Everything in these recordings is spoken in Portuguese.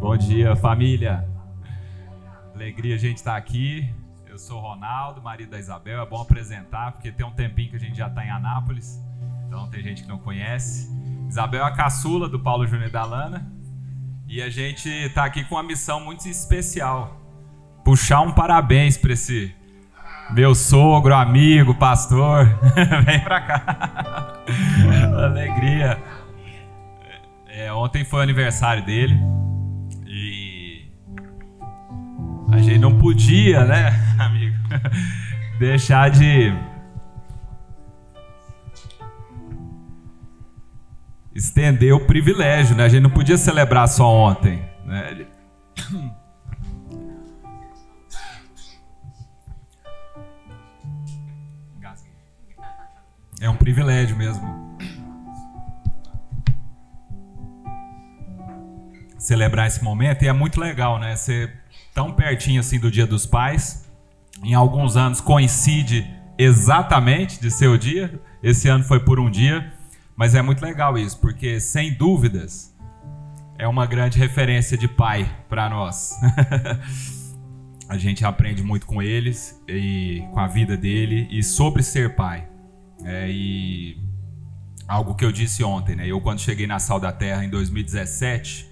Bom dia, família. Alegria a gente estar aqui. Eu sou o Ronaldo, marido da Isabel. É bom apresentar, porque tem um tempinho que a gente já está em Anápolis. Então tem gente que não conhece. Isabel é a caçula do Paulo Júnior e da Lana. E a gente está aqui com uma missão muito especial. Puxar um parabéns para esse meu sogro, amigo, pastor. Vem para cá. Alegria. Ontem foi o aniversário dele. E a gente não podia, né, amigo, deixar de estender o privilégio, né? A gente não podia celebrar só ontem, né? É um privilégio mesmo celebrar esse momento, e é muito legal, né? Ser tão pertinho assim do Dia dos Pais. Em alguns anos coincide exatamente de ser o dia. Esse ano foi por um dia, mas é muito legal isso, porque sem dúvidas é uma grande referência de pai para nós. A gente aprende muito com eles e com a vida dele e sobre ser pai. E algo que eu disse ontem, né? Eu, quando cheguei na Sal da Terra em 2017,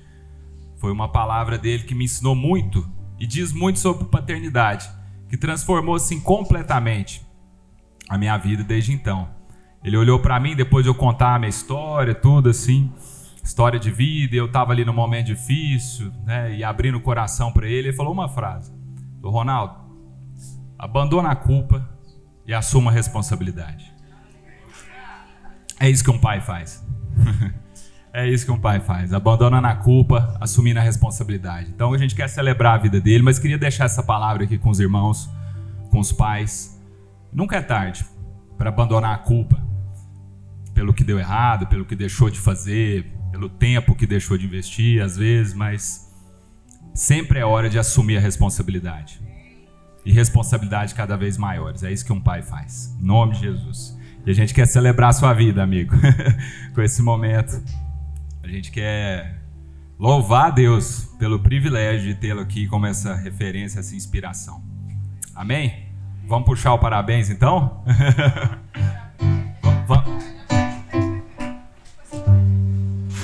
foi uma palavra dele que me ensinou muito e diz muito sobre paternidade, que transformou assim completamente a minha vida desde então. Ele olhou para mim depois de eu contar a minha história, tudo assim, história de vida, eu estava ali num momento difícil, né, e abrindo o coração para ele, ele falou uma frase: Ronaldo, abandona a culpa e assuma a responsabilidade. É isso que um pai faz. É isso que um pai faz, abandonando a culpa, assumindo a responsabilidade. Então a gente quer celebrar a vida dele, mas queria deixar essa palavra aqui com os irmãos, com os pais. Nunca é tarde para abandonar a culpa pelo que deu errado, pelo que deixou de fazer, pelo tempo que deixou de investir, às vezes, mas sempre é hora de assumir a responsabilidade. E responsabilidade cada vez maiores. É isso que um pai faz. Em nome de Jesus. E a gente quer celebrar a sua vida, amigo, com esse momento. A gente quer louvar a Deus pelo privilégio de tê-lo aqui como essa referência, essa inspiração. Amém? Vamos puxar o parabéns, então?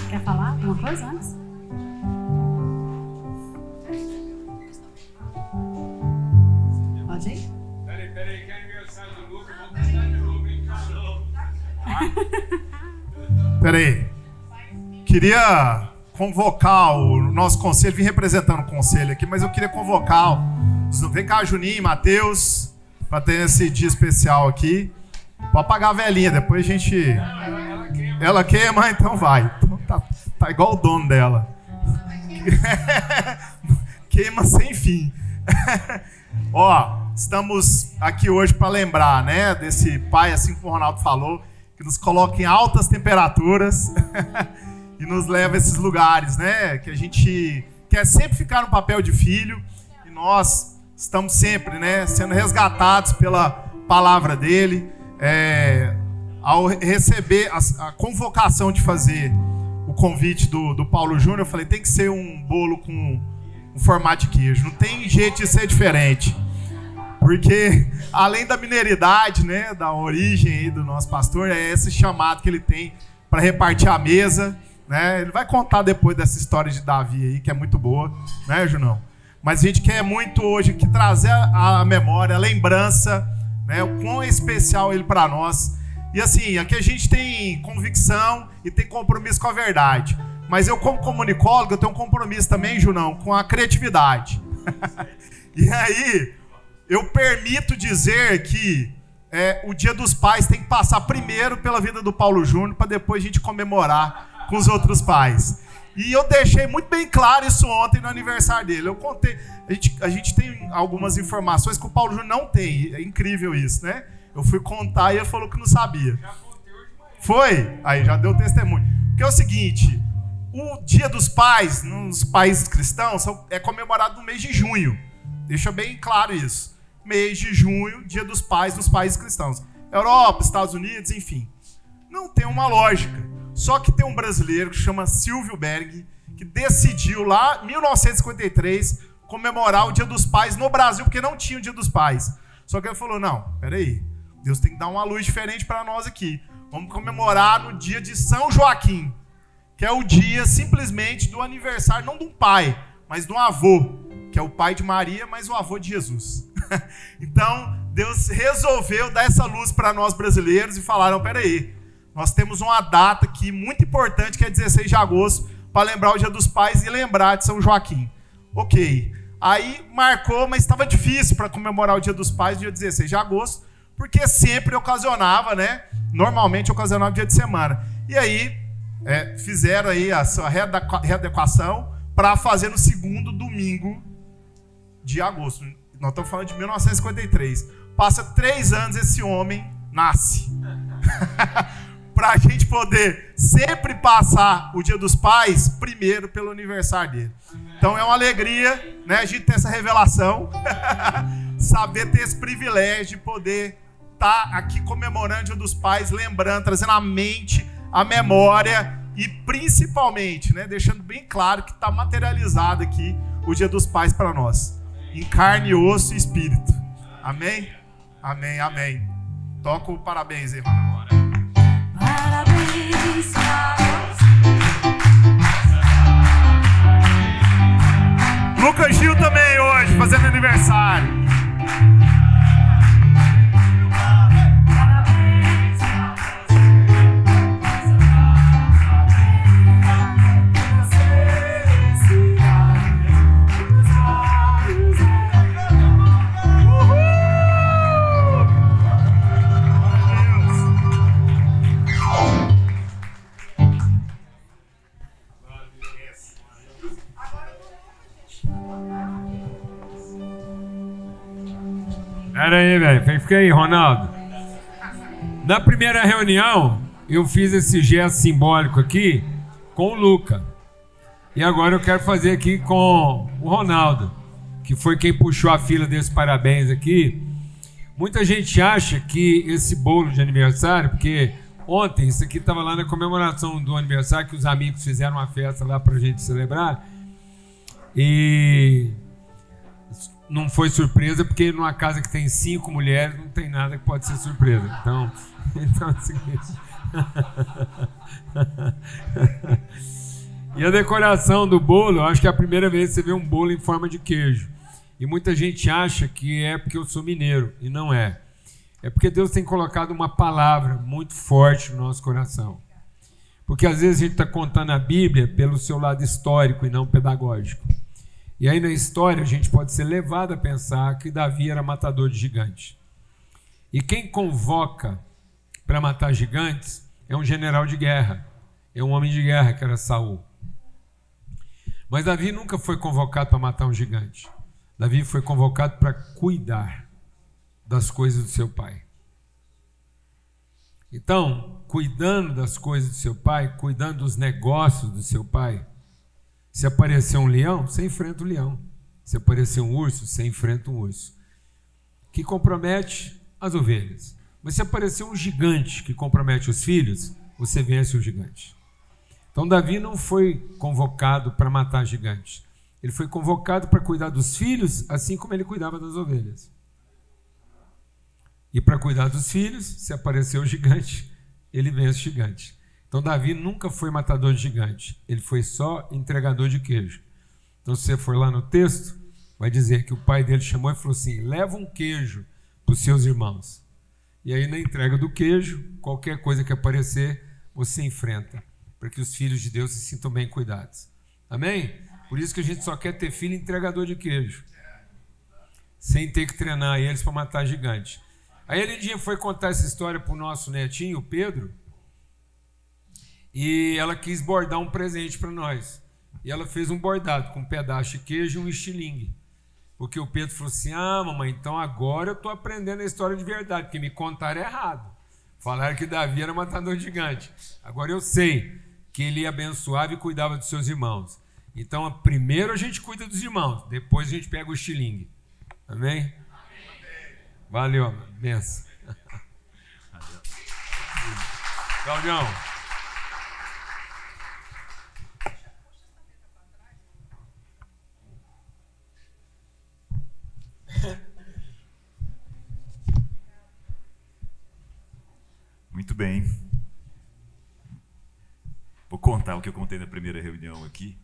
Quer falar alguma coisa antes? Pode ir? Peraí, que aniversário do Lucas, vou testar de novo, hein? Peraí. Queria convocar o nosso conselho, vim representando o conselho aqui, mas eu queria convocar vem cá, Juninho, Matheus, para ter esse dia especial aqui. Pode apagar a velhinha, depois a gente... Ela queima, então vai. Então tá igual o dono dela. Queima sem fim. Ó, estamos aqui hoje para lembrar, né, desse pai, assim como o Ronaldo falou, que nos coloca em altas temperaturas e nos leva a esses lugares, né, que a gente quer sempre ficar no papel de filho, e nós estamos sempre, né, sendo resgatados pela palavra dele. Ao receber a convocação de fazer o convite do Paulo Júnior, eu falei, tem que ser um bolo com um formato de queijo, não tem jeito de ser diferente. Porque, além da mineiridade, né, da origem aí do nosso pastor, é esse chamado que ele tem para repartir a mesa, né? Ele vai contar depois dessa história de Davi aí, que é muito boa, né, Junão? Mas a gente quer muito hoje aqui trazer a memória, a lembrança, né, o quão é especial ele para nós. E assim, aqui a gente tem convicção e tem compromisso com a verdade. Mas eu, como comunicólogo, eu tenho um compromisso também, Junão, com a criatividade. E aí... eu permito dizer que o Dia dos Pais tem que passar primeiro pela vida do Paulo Júnior, para depois a gente comemorar com os outros pais. E eu deixei muito bem claro isso ontem no aniversário dele. Eu contei, a gente tem algumas informações que o Paulo Júnior não tem. É incrível isso, né? Eu fui contar e ele falou que não sabia. Foi? Aí já deu testemunho. Porque é o seguinte, o Dia dos Pais, nos países cristãos, é comemorado no mês de junho. Deixa bem claro isso. Mês de junho, Dia dos Pais nos países cristãos. Europa, Estados Unidos, enfim. Não tem uma lógica. Só que tem um brasileiro que chama Silvio Berg, que que decidiu lá, em 1953, comemorar o Dia dos Pais no Brasil, porque não tinha o Dia dos Pais. Só que ele falou, não, peraí, Deus tem que dar uma luz diferente para nós aqui. Vamos comemorar no dia de São Joaquim, que é o dia simplesmente do aniversário, não de um pai, mas de um avô, que é o pai de Maria, mas o avô de Jesus. Então, Deus resolveu dar essa luz para nós brasileiros e falaram, peraí, nós temos uma data aqui muito importante, que é 16 de agosto, para lembrar o Dia dos Pais e lembrar de São Joaquim. Ok. Aí marcou, mas estava difícil para comemorar o Dia dos Pais, dia 16 de agosto, porque sempre ocasionava, né? Normalmente ocasionava dia de semana. E aí, fizeram aí a sua readequação para fazer no segundo domingo de agosto. Nós estamos falando de 1953. Passa 3 anos, esse homem nasce. Para a gente poder sempre passar o Dia dos Pais primeiro pelo aniversário dele. Então é uma alegria, né, a gente ter essa revelação, saber ter esse privilégio de poder estar aqui comemorando o Dia dos Pais, lembrando, trazendo à mente, a memória e principalmente, né, deixando bem claro que está materializado aqui o Dia dos Pais para nós, em carne, osso e espírito. Amém? Amém, amém. Toca o parabéns aí, Ronaldo. Parabéns pra você. Lucas Gil também hoje, fazendo aniversário. Pera aí, velho. Fica aí, Ronaldo. Na primeira reunião, eu fiz esse gesto simbólico aqui com o Luca. E agora eu quero fazer aqui com o Ronaldo, que foi quem puxou a fila desse parabéns aqui. Muita gente acha que esse bolo de aniversário, porque ontem isso aqui estava lá na comemoração do aniversário, que os amigos fizeram uma festa lá pra gente celebrar. E não foi surpresa, porque numa casa que tem 5 mulheres, não tem nada que pode ser surpresa. Então é o seguinte. E a decoração do bolo, eu acho que é a primeira vez que você vê um bolo em forma de queijo. E muita gente acha que é porque eu sou mineiro, e não é. É porque Deus tem colocado uma palavra muito forte no nosso coração. Porque às vezes a gente está contando a Bíblia pelo seu lado histórico e não pedagógico. E aí na história a gente pode ser levado a pensar que Davi era matador de gigantes. E quem convoca para matar gigantes é um general de guerra, é um homem de guerra, que era Saul. Mas Davi nunca foi convocado para matar um gigante. Davi foi convocado para cuidar das coisas do seu pai. Então, cuidando das coisas do seu pai, cuidando dos negócios do seu pai, se aparecer um leão, você enfrenta o leão. Se aparecer um urso, você enfrenta um urso. Que compromete as ovelhas. Mas se aparecer um gigante que compromete os filhos, você vence o gigante. Então Davi não foi convocado para matar gigantes. Ele foi convocado para cuidar dos filhos, assim como ele cuidava das ovelhas. E para cuidar dos filhos, se aparecer o gigante, ele vence o gigante. Então Davi nunca foi matador de gigante. Ele foi só entregador de queijo. Então se você for lá no texto, vai dizer que o pai dele chamou e falou assim: leva um queijo para os seus irmãos. E aí na entrega do queijo, qualquer coisa que aparecer, você enfrenta, para que os filhos de Deus se sintam bem cuidados. Amém? Por isso que a gente só quer ter filho entregador de queijo, sem ter que treinar eles para matar gigante. Aí a Lindinha foi contar essa história para o nosso netinho, o Pedro, e ela quis bordar um presente para nós. E ela fez um bordado com um pedaço de queijo e um estilingue. Porque o Pedro falou assim: ah, mamãe, então agora eu estou aprendendo a história de verdade, porque me contaram errado. Falaram que Davi era matador gigante. Agora eu sei que ele abençoava e cuidava dos seus irmãos. Então primeiro a gente cuida dos irmãos, depois a gente pega o estilingue. Amém? Valeu, benção. Claudião. Muito bem. Vou contar o que eu contei na primeira reunião aqui.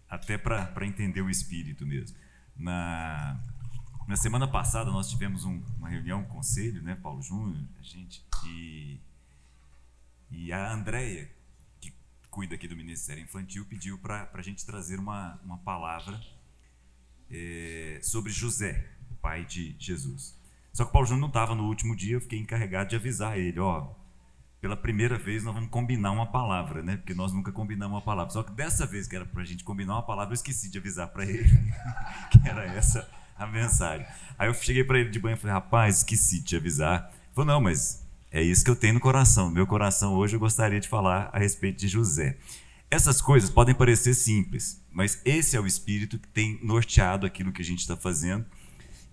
Até para entender o espírito mesmo. Na semana passada nós tivemos uma reunião, um conselho, né, Paulo Júnior, a gente, e a Andréia, que cuida aqui do Ministério Infantil, pediu para a gente trazer uma palavra sobre José, o pai de Jesus. Só que o Paulo Júnior não estava no último dia, eu fiquei encarregado de avisar ele, pela primeira vez nós vamos combinar uma palavra, né? Porque nós nunca combinamos uma palavra. Só que dessa vez que era para a gente combinar uma palavra, eu esqueci de avisar para ele que era essa a mensagem. Aí eu cheguei para ele de manhã e falei, rapaz, esqueci de te avisar. Ele falou, não, mas é isso que eu tenho no coração. No meu coração hoje eu gostaria de falar a respeito de José. Essas coisas podem parecer simples, mas esse é o espírito que tem norteado aquilo que a gente está fazendo.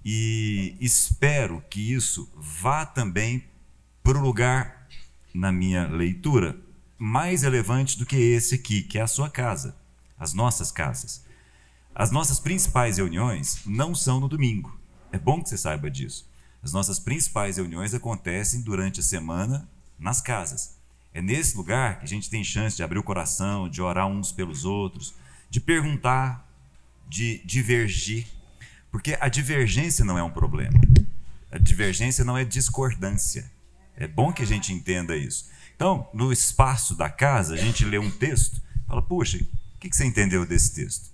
E espero que isso vá também para o lugar, na minha leitura, mais relevante do que esse aqui, que é a sua casa, as nossas casas. As nossas principais reuniões não são no domingo. É bom que você saiba disso. As nossas principais reuniões acontecem durante a semana nas casas. É nesse lugar que a gente tem chance de abrir o coração, de orar uns pelos outros, de perguntar, de divergir. Porque a divergência não é um problema. A divergência não é discordância. É bom que a gente entenda isso. Então, no espaço da casa, a gente lê um texto, fala, puxa, o que você entendeu desse texto?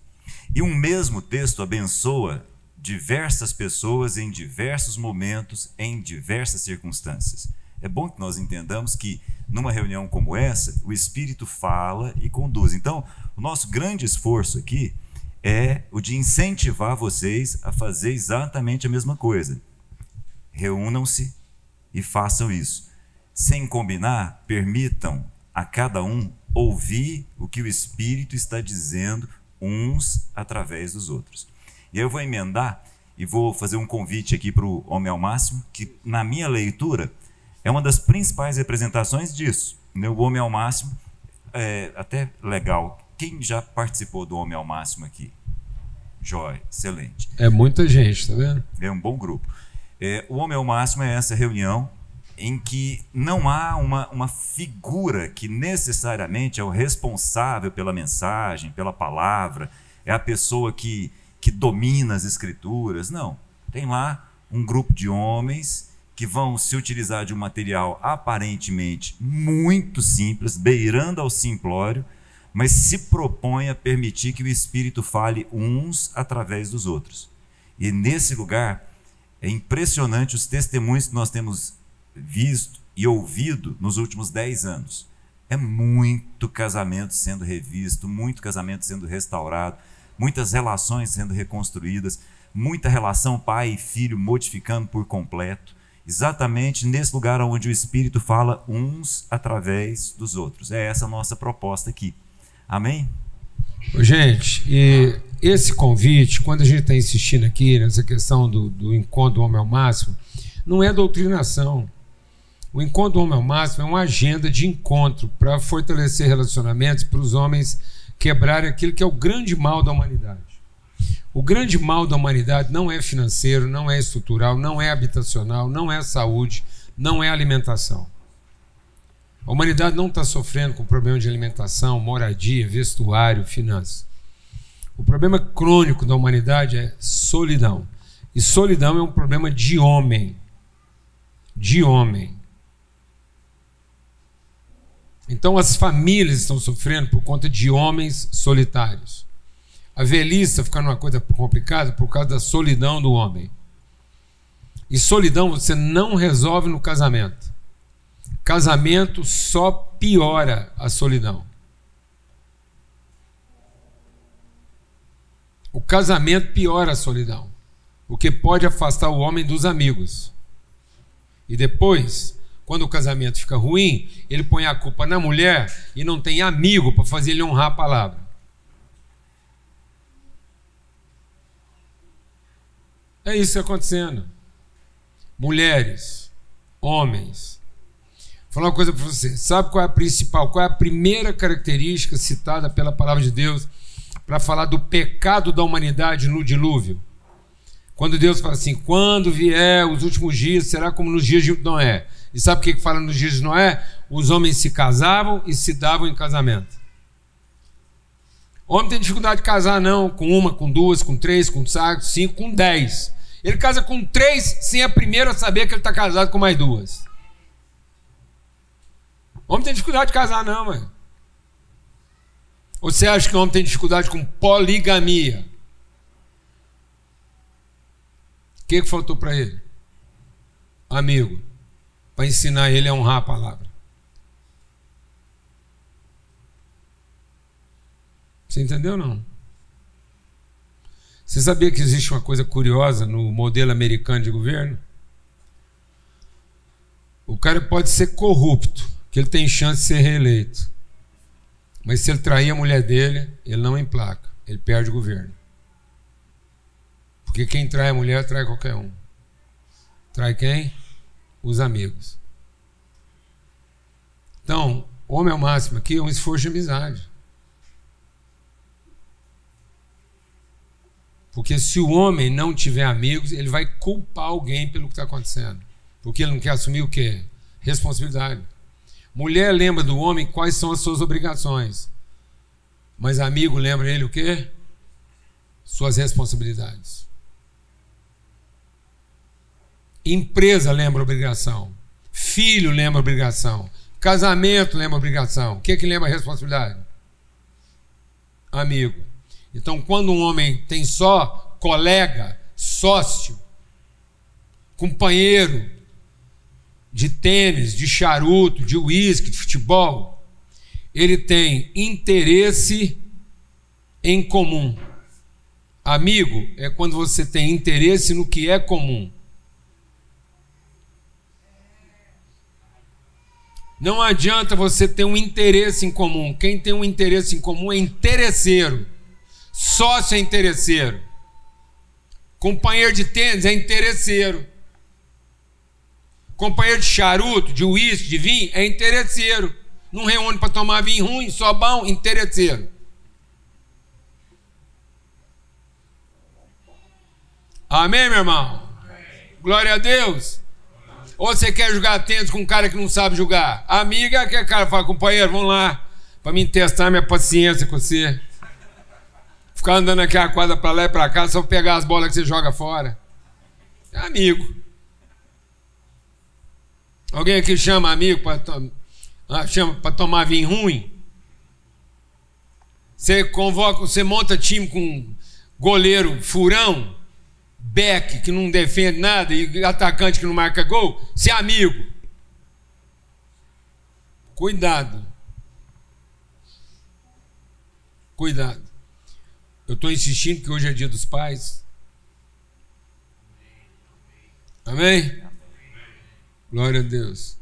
E um mesmo texto abençoa diversas pessoas em diversos momentos, em diversas circunstâncias. É bom que nós entendamos que, numa reunião como essa, o Espírito fala e conduz. Então, o nosso grande esforço aqui é o de incentivar vocês a fazer exatamente a mesma coisa. Reúnam-se e façam isso. Sem combinar, permitam a cada um ouvir o que o Espírito está dizendo uns através dos outros. E aí eu vou emendar e vou fazer um convite aqui para o Homem ao Máximo, que na minha leitura é uma das principais representações disso. O Homem ao Máximo é até legal. Quem já participou do Homem ao Máximo aqui? Joia, excelente. É muita gente, tá vendo? É um bom grupo. O Homem ao Máximo é essa reunião em que não há uma figura que necessariamente é o responsável pela mensagem, pela palavra, é a pessoa que domina as escrituras. Não. Tem lá um grupo de homens que vão se utilizar de um material aparentemente muito simples, beirando ao simplório, mas se propõe a permitir que o Espírito fale uns através dos outros. E nesse lugar é impressionante os testemunhos que nós temos visto e ouvido nos últimos 10 anos. É muito casamento sendo revisto, muito casamento sendo restaurado, muitas relações sendo reconstruídas, muita relação pai e filho modificando por completo, exatamente nesse lugar onde o Espírito fala uns através dos outros. É essa a nossa proposta aqui. Amém? Gente, e esse convite, quando a gente está insistindo aqui nessa questão do encontro do Homem ao Máximo, não é doutrinação. O encontro do Homem ao Máximo é uma agenda de encontro para fortalecer relacionamentos, para os homens quebrarem aquilo que é o grande mal da humanidade. O grande mal da humanidade não é financeiro, não é estrutural, não é habitacional, não é saúde, não é alimentação. A humanidade não está sofrendo com problema de alimentação, moradia, vestuário, finanças. O problema crônico da humanidade é solidão. E solidão é um problema de homem. De homem. Então as famílias estão sofrendo por conta de homens solitários. A velhice está ficando uma coisa complicada por causa da solidão do homem. E solidão você não resolve no casamento. Casamento só piora a solidão. O casamento piora a solidão, porque pode afastar o homem dos amigos. E depois, quando o casamento fica ruim, ele põe a culpa na mulher e não tem amigo para fazer ele honrar a palavra. É isso que está acontecendo. Mulheres, homens. Vou falar uma coisa para você. Sabe qual é a principal, qual é a primeira característica citada pela palavra de Deus para falar do pecado da humanidade no dilúvio? Quando Deus fala assim, quando vier os últimos dias, será como nos dias de Noé. E sabe o que fala nos dias de Noé? Os homens se casavam e se davam em casamento. O homem tem dificuldade de casar não, com uma, com duas, com três, com 5, com 10. Ele casa com 3 sem a primeira saber que ele está casado com mais 2. O homem tem dificuldade de casar não, mano. Ou você acha que o homem tem dificuldade com poligamia? O que faltou para ele? Amigo, para ensinar ele a honrar a palavra. Você entendeu ou não? Você sabia que existe uma coisa curiosa no modelo americano de governo? O cara pode ser corrupto, que ele tem chance de ser reeleito. Mas se ele trair a mulher dele, ele não emplaca, ele perde o governo. Porque quem trai a mulher, trai qualquer um. Trai quem? Os amigos. Então, homem ao máximo aqui é um esforço de amizade. Porque se o homem não tiver amigos, ele vai culpar alguém pelo que está acontecendo. Porque ele não quer assumir o quê? Responsabilidade. Mulher lembra do homem quais são as suas obrigações. Mas amigo lembra ele o quê? Suas responsabilidades. Empresa lembra obrigação. Filho lembra obrigação. Casamento lembra obrigação. O que lembra a responsabilidade? Amigo. Então, quando um homem tem só colega, sócio, companheiro de tênis, de charuto, de uísque, de futebol, ele tem interesse em comum. Amigo é quando você tem interesse no que é comum. Não adianta você ter um interesse em comum. Quem tem um interesse em comum é interesseiro. Sócio é interesseiro. Companheiro de tênis é interesseiro. Companheiro de charuto, de uísque, de vinho é interesseiro. Não reúne para tomar vinho ruim, só bom, interesseiro. Amém, meu irmão? Glória a Deus. Ou você quer jogar tênis com um cara que não sabe jogar? Amiga, que cara fala, companheiro, vamos lá, para me testar minha paciência com você. Ficar andando aqui a quadra para lá e para cá, só pegar as bolas que você joga fora. É amigo. Alguém aqui chama amigo para tomar vinho ruim? Você convoca, você monta time com goleiro furão, back que não defende nada e atacante que não marca gol? Você é amigo. Cuidado. Cuidado. Eu estou insistindo que hoje é dia dos pais. Amém? Glória a Deus.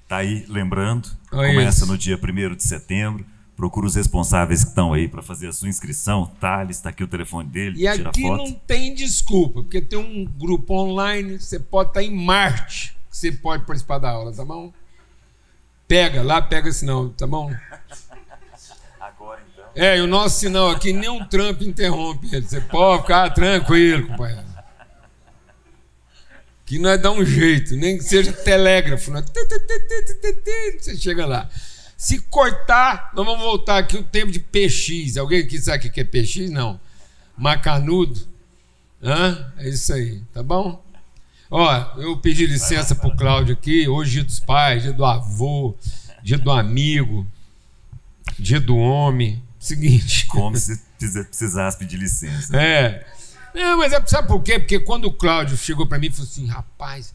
Tá aí, lembrando, Olha começa isso. no dia 1º de setembro. Procura os responsáveis que estão aí para fazer a sua inscrição. Thales, está aqui o telefone dele, E tira aqui foto. não tem desculpa, porque tem um grupo online, você pode estar em Marte, que você pode participar da aula, tá bom? Pega lá, pega sinal, tá bom? Agora então. E o nosso sinal aqui, nem um Trump interrompe ele. Você pode ficar tranquilo, companheiro. Que nós dá um jeito, nem que seja telégrafo. Você chega lá. Se cortar, nós vamos voltar aqui o tempo de PX. Alguém aqui sabe o que é PX? Não. Macanudo. É isso aí, tá bom? Ó, eu pedi licença pro Cláudio aqui. Hoje dia dos pais, dia do avô, dia do amigo, dia do homem. Seguinte. Como se precisasse pedir licença. Não, mas sabe por quê? Porque quando o Cláudio chegou para mim e falou assim, rapaz,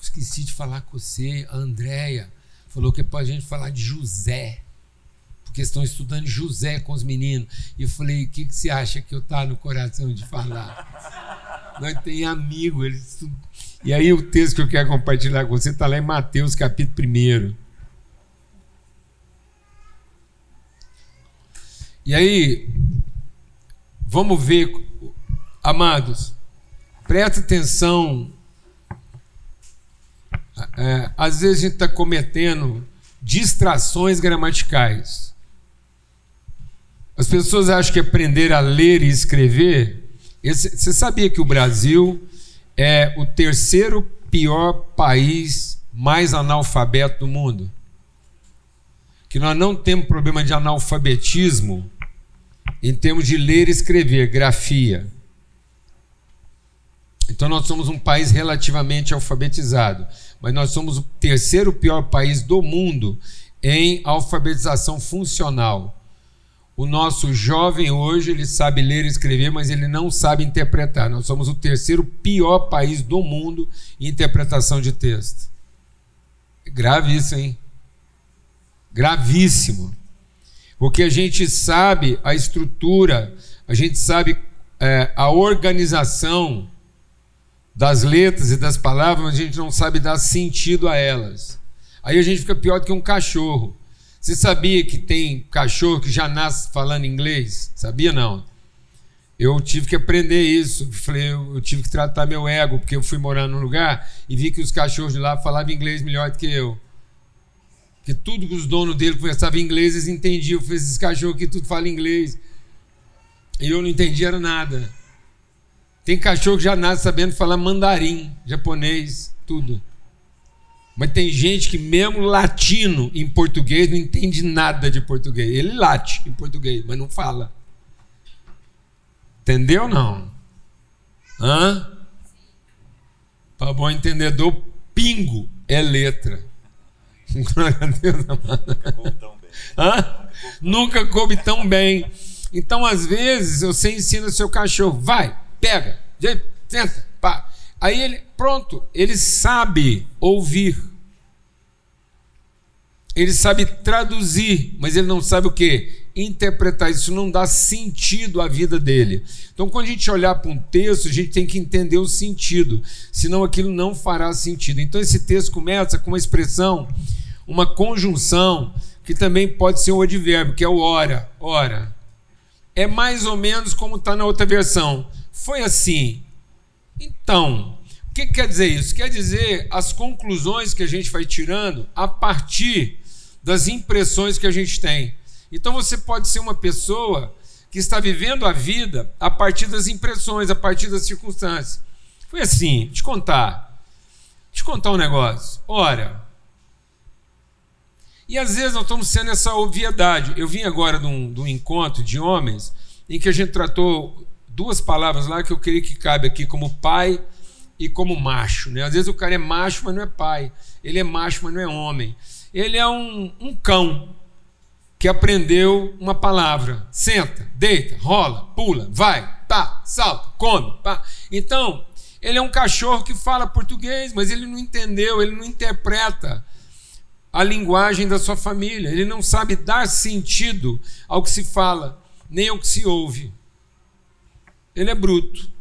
esqueci de falar com você, a Andréia falou que é pra gente falar de José, porque estão estudando José com os meninos. E eu falei, o que você acha que eu tá no coração de falar? Nós tem amigo, eles... E aí o texto que eu quero compartilhar com você está lá em Mateus capítulo 1. E aí, vamos ver, amados, presta atenção. Às vezes a gente está cometendo distrações gramaticais. As pessoas acham que aprender a ler e escrever Você sabia que o Brasil é o terceiro pior país mais analfabeto do mundo? Que nós não temos problema de analfabetismo em termos de ler e escrever, grafia. Então nós somos um país relativamente alfabetizado, mas nós somos o terceiro pior país do mundo em alfabetização funcional. O nosso jovem hoje, ele sabe ler e escrever, mas ele não sabe interpretar. Nós somos o terceiro pior país do mundo em interpretação de texto. É grave isso, hein? Gravíssimo. Porque a gente sabe a estrutura, a gente sabe a organização das letras e das palavras, mas a gente não sabe dar sentido a elas. Aí a gente fica pior do que um cachorro. Você sabia que tem cachorro que já nasce falando inglês? Sabia não? Eu tive que aprender isso. Eu tive que tratar meu ego, porque eu fui morar num lugar e vi que os cachorros de lá falavam inglês melhor do que eu. Porque tudo que os donos dele conversavam em inglês, eles entendiam. Eu falei, esses cachorros aqui tudo falam inglês. E eu não entendia era nada. Tem cachorro que já nasce sabendo falar mandarim, japonês, tudo. Mas tem gente que mesmo latino em português não entende nada de português. Ele late em português, mas não fala. Entendeu ou não? Hã? Para bom entendedor, pingo é letra. Nunca coube tão bem. Então, às vezes, você ensina seu cachorro, vai, pega, senta, pá. Aí ele, pronto, ele sabe ouvir. Ele sabe traduzir, mas ele não sabe o quê? Interpretar. Isso não dá sentido à vida dele. Então, quando a gente olhar para um texto, a gente tem que entender o sentido, senão aquilo não fará sentido. Então, esse texto começa com uma expressão, uma conjunção, que também pode ser um advérbio, que é o ora. Ora. É mais ou menos como está na outra versão. Foi assim. Então, o que quer dizer isso? Quer dizer as conclusões que a gente vai tirando a partir das impressões que a gente tem. Então você pode ser uma pessoa que está vivendo a vida a partir das impressões, a partir das circunstâncias. Foi assim, deixa eu te contar um negócio. Ora, e às vezes nós estamos sendo essa obviedade. Eu vim agora de um encontro de homens em que a gente tratou duas palavras lá que eu queria que cabe aqui, como pai e como macho, né? Às vezes o cara é macho, mas não é pai. Ele é macho, mas não é homem. Ele é um cão que aprendeu uma palavra. Senta, deita, rola, pula, vai, tá, salta, come, pá. Então, ele é um cachorro que fala português, mas ele não entendeu, ele não interpreta a linguagem da sua família. Ele não sabe dar sentido ao que se fala, nem ao que se ouve. Ele é bruto.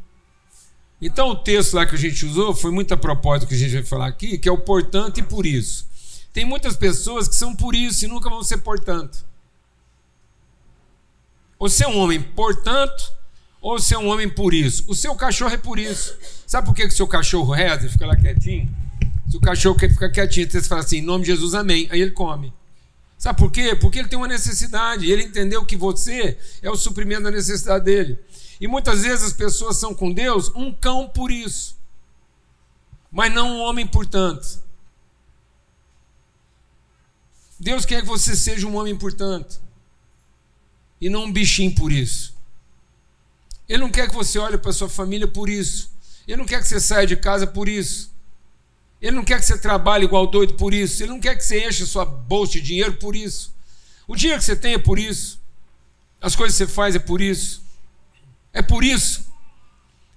Então o texto lá que a gente usou foi muito a propósito do que a gente vai falar aqui, que é o portanto e por isso. Tem muitas pessoas que são por isso e nunca vão ser portanto. Ou você é um homem portanto, ou você é um homem por isso. O seu cachorro é por isso. Sabe por que o seu cachorro reza e fica lá quietinho? Se o cachorro quer ficar quietinho, você fala assim, em nome de Jesus, amém. Aí ele come. Sabe por quê? Porque ele tem uma necessidade. Ele entendeu que você é o suprimento da necessidade dele. E muitas vezes as pessoas são com Deus um cão por isso, mas não um homem portanto. Deus quer que você seja um homem portanto e não um bichinho por isso. Ele não quer que você olhe para a sua família por isso. Ele não quer que você saia de casa por isso. Ele não quer que você trabalhe igual doido por isso. Ele não quer que você enche sua bolsa de dinheiro por isso. O dinheiro que você tem é por isso. As coisas que você faz é por isso. É por isso.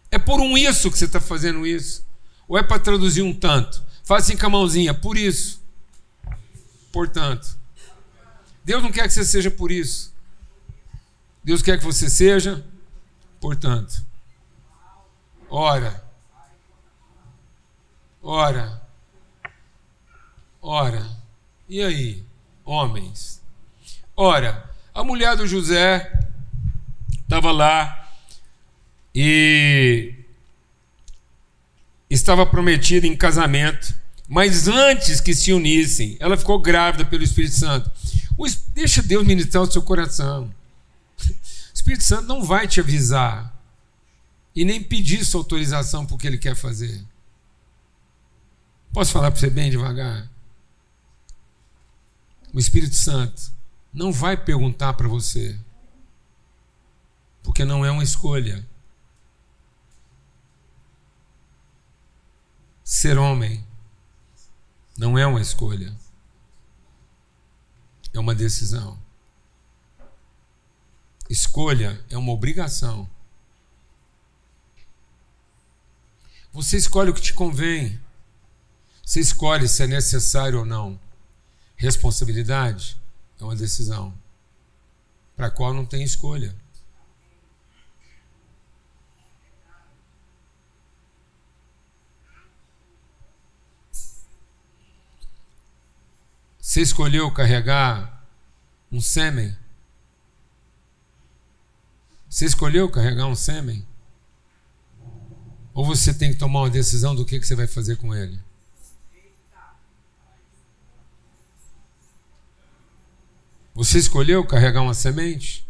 É por um isso que você está fazendo isso. Ou é para traduzir um tanto? Faz assim com a mãozinha, por isso. Portanto. Deus não quer que você seja por isso. Deus quer que você seja, portanto. Ora. Ora. Ora. E aí, homens? Ora, a mulher do José estava lá e estava prometida em casamento, mas antes que se unissem, ela ficou grávida pelo Espírito Santo. Deixa Deus ministrar o seu coração. O Espírito Santo não vai te avisar e nem pedir sua autorização para o que ele quer fazer. Posso falar para você bem devagar? O Espírito Santo não vai perguntar para você, porque não é uma escolha. Ser homem não é uma escolha, é uma decisão. Escolha é uma obrigação. Você escolhe o que te convém. Você escolhe se é necessário ou não. Responsabilidade é uma decisão para a qual não tem escolha. Você escolheu carregar um sêmen? Você escolheu carregar um sêmen? Ou você tem que tomar uma decisão do que você vai fazer com ele? Você escolheu carregar uma semente?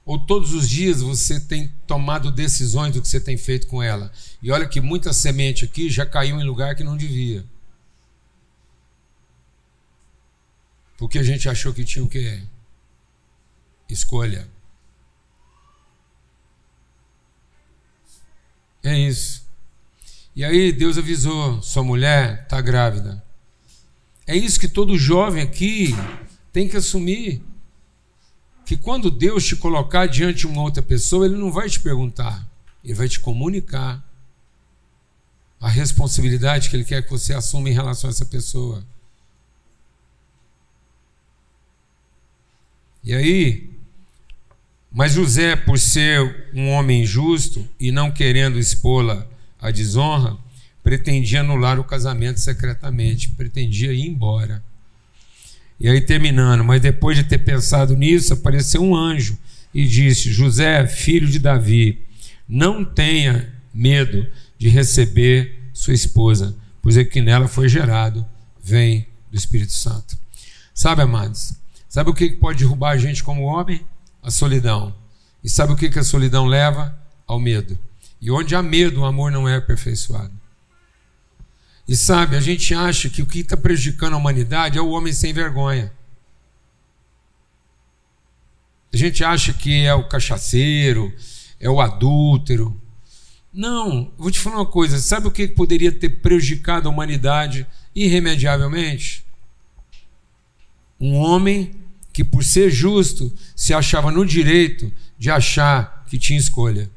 Ou todos os dias você tem tomado decisões do que você tem feito com ela? E olha que muita semente aqui já caiu em lugar que não devia. Porque a gente achou que tinha o quê? Escolha. É isso. E aí Deus avisou, sua mulher está grávida. É isso que todo jovem aqui tem que assumir. Que quando Deus te colocar diante de uma outra pessoa, Ele não vai te perguntar, Ele vai te comunicar a responsabilidade que Ele quer que você assuma em relação a essa pessoa. E aí, mas José, por ser um homem justo e não querendo expô-la à desonra, pretendia anular o casamento secretamente, pretendia ir embora. E aí terminando, mas depois de ter pensado nisso, apareceu um anjo e disse: José, filho de Davi, não tenha medo de receber sua esposa, pois é que nela foi gerado, vem do Espírito Santo. Sabe, amados, sabe o que pode derrubar a gente como homem? A solidão. E sabe o que a solidão leva? Ao medo. E onde há medo, o amor não é aperfeiçoado. E sabe, a gente acha que o que está prejudicando a humanidade é o homem sem vergonha. A gente acha que é o cachaceiro, é o adúltero. Não, vou te falar uma coisa, sabe o que poderia ter prejudicado a humanidade irremediavelmente? Um homem que, por ser justo, se achava no direito de achar que tinha escolha.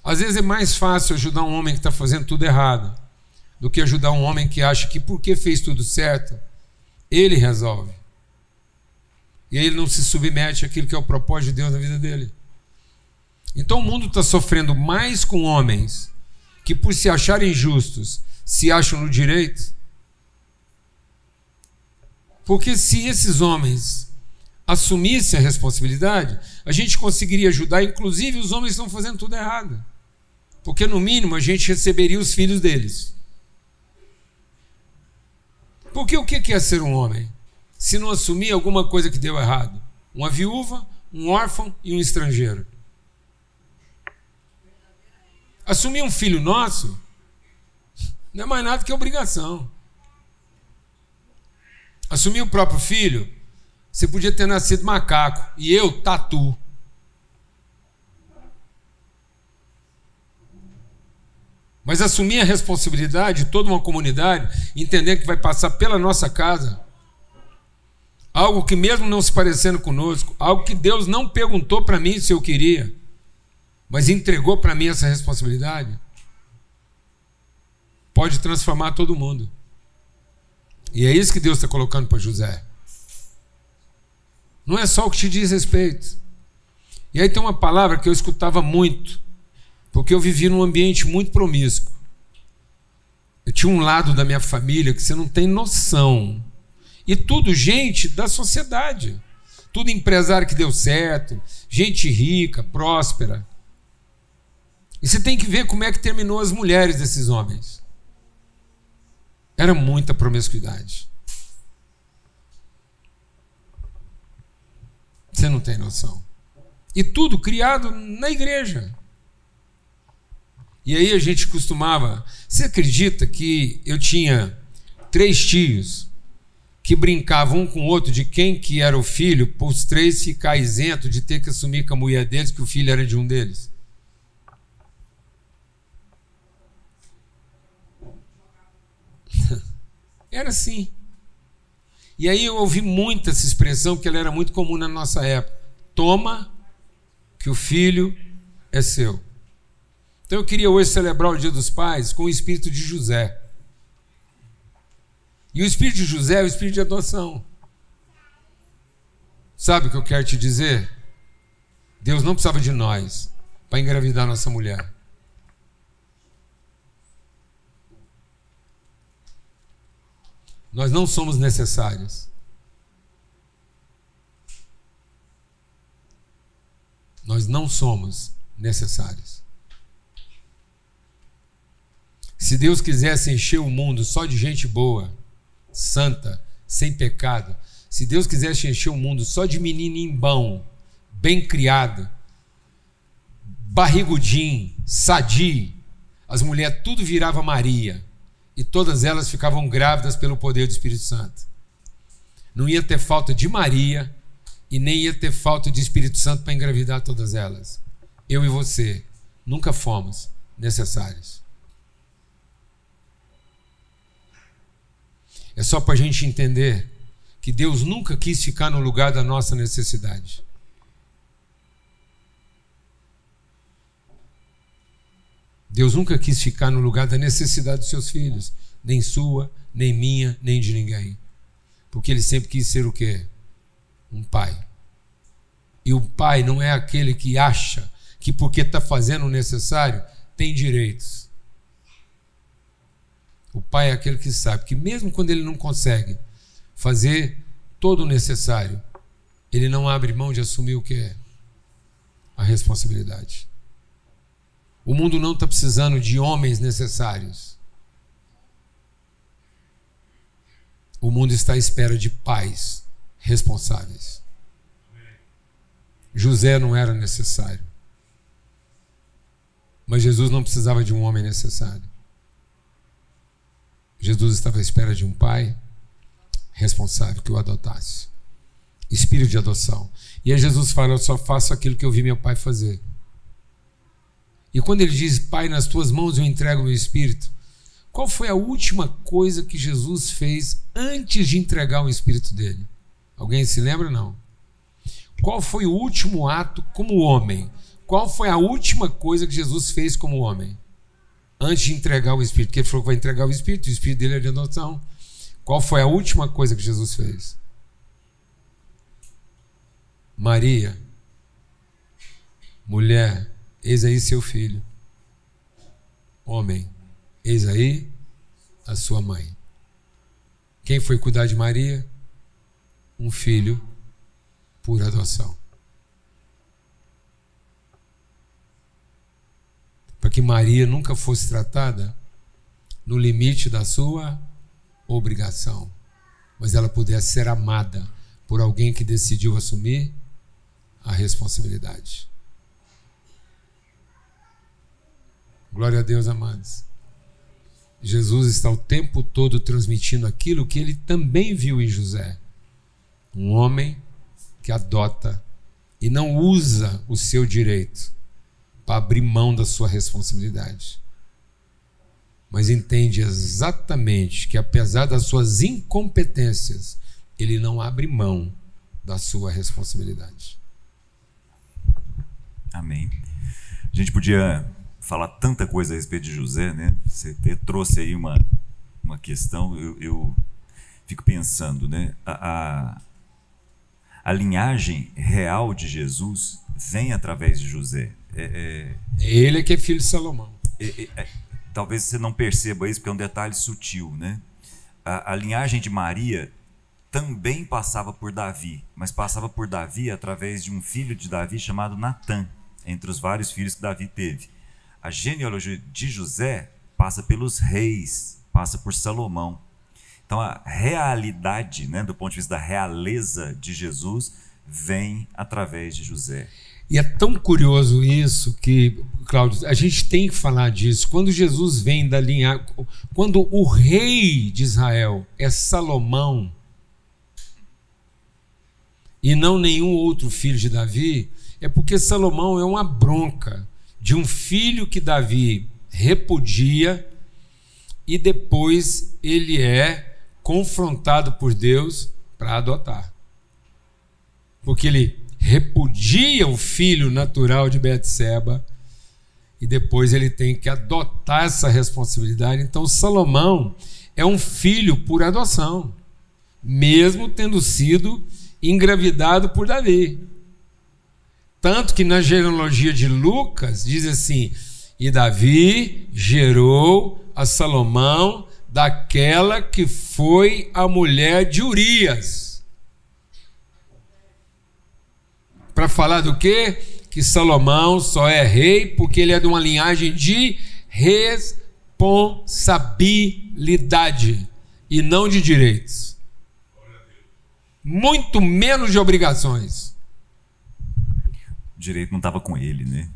Às vezes é mais fácil ajudar um homem que está fazendo tudo errado do que ajudar um homem que acha que porque fez tudo certo, ele resolve. E aí ele não se submete àquilo que é o propósito de Deus na vida dele. Então o mundo está sofrendo mais com homens que, por se acharem justos, se acham no direito. Porque se esses homens assumissem a responsabilidade, a gente conseguiria ajudar, inclusive os homens que estão fazendo tudo errado. Porque no mínimo a gente receberia os filhos deles. Porque o que é ser um homem? Se não assumir alguma coisa que deu errado. Uma viúva, um órfão e um estrangeiro. Assumir um filho nosso não é mais nada que obrigação. Assumir o próprio filho, você podia ter nascido macaco e eu, tatu. Mas assumir a responsabilidade de toda uma comunidade, entender que vai passar pela nossa casa, algo que mesmo não se parecendo conosco, algo que Deus não perguntou para mim se eu queria, mas entregou para mim essa responsabilidade, pode transformar todo mundo. E é isso que Deus está colocando para José. Não é só o que te diz respeito. E aí tem uma palavra que eu escutava muito, porque eu vivi num ambiente muito promíscuo. Eu tinha um lado da minha família que você não tem noção. E tudo gente da sociedade. Tudo empresário que deu certo, gente rica, próspera. E você tem que ver como é que terminou as mulheres desses homens. Era muita promiscuidade. Você não tem noção. E tudo criado na igreja. E aí a gente costumava... Você acredita que eu tinha 3 tios que brincavam um com o outro de quem que era o filho, para os 3 ficar isento de ter que assumir com a mulher deles que o filho era de um deles? Era assim. E aí eu ouvi muito essa expressão, porque ela era muito comum na nossa época. Toma, que o filho é seu. Então eu queria hoje celebrar o Dia dos Pais com o espírito de José. E o espírito de José é o espírito de adoção. Sabe o que eu quero te dizer? Deus não precisava de nós para engravidar nossa mulher. Nós não somos necessários. Nós não somos necessários. Se Deus quisesse encher o mundo só de gente boa, santa, sem pecado, se Deus quisesse encher o mundo só de menininho bom, bem criado, barrigudinho, sadio, as mulheres tudo virava Maria e todas elas ficavam grávidas pelo poder do Espírito Santo. Não ia ter falta de Maria e nem ia ter falta de Espírito Santo para engravidar todas elas. Eu e você nunca fomos necessários. É só para a gente entender que Deus nunca quis ficar no lugar da nossa necessidade. Deus nunca quis ficar no lugar da necessidade dos seus filhos, nem sua, nem minha, nem de ninguém. Porque Ele sempre quis ser o quê? Um pai. E o pai não é aquele que acha que porque está fazendo o necessário, tem direitos. O pai é aquele que sabe que mesmo quando ele não consegue fazer todo o necessário, ele não abre mão de assumir o que é a responsabilidade. O mundo não está precisando de homens necessários. O mundo está à espera de pais responsáveis. José não era necessário. Mas Jesus não precisava de um homem necessário. Jesus estava à espera de um pai responsável que o adotasse. Espírito de adoção. E aí Jesus fala: eu só faço aquilo que eu vi meu pai fazer. E quando ele diz: Pai, nas tuas mãos eu entrego o meu espírito, qual foi a última coisa que Jesus fez antes de entregar o espírito dele? Alguém se lembra ou não? Qual foi o último ato como homem? Qual foi a última coisa que Jesus fez como homem? Antes de entregar o espírito, porque ele falou que vai entregar o espírito dele é de adoção. Qual foi a última coisa que Jesus fez? Maria, mulher, eis aí seu filho. Homem, eis aí a sua mãe. Quem foi cuidar de Maria? Um filho por adoção. Para que Maria nunca fosse tratada no limite da sua obrigação, mas ela pudesse ser amada por alguém que decidiu assumir a responsabilidade. Glória a Deus, amados. Jesus está o tempo todo transmitindo aquilo que ele também viu em José. Um homem que adota e não usa o seu direito para abrir mão da sua responsabilidade. Mas entende exatamente que, apesar das suas incompetências, ele não abre mão da sua responsabilidade. Amém. A gente podia falar tanta coisa a respeito de José, né? Você trouxe aí uma questão, eu fico pensando, né? A linhagem real de Jesus vem através de José. Ele é que é filho de Salomão. Talvez você não perceba isso, porque é um detalhe sutil, né? A linhagem de Maria também passava por Davi, mas passava por Davi através de um filho de Davi chamado Natã, entre os vários filhos que Davi teve. A genealogia de José passa pelos reis, passa por Salomão. Então a realidade, né, do ponto de vista da realeza de Jesus, vem através de José. E é tão curioso isso que, Cláudio, a gente tem que falar disso. Quando Jesus vem da linhagem, quando o rei de Israel é Salomão e não nenhum outro filho de Davi, é porque Salomão é uma bronca de um filho que Davi repudia e depois ele é confrontado por Deus para adotar. Porque ele repudia o filho natural de Betseba e depois ele tem que adotar essa responsabilidade. Então Salomão é um filho por adoção, mesmo tendo sido engravidado por Davi. Tanto que na genealogia de Lucas diz assim: e Davi gerou a Salomão daquela que foi a mulher de Urias. Para falar do quê? Que Salomão só é rei porque ele é de uma linhagem de responsabilidade e não de direitos. Muito menos de obrigações. O direito não estava com ele, né?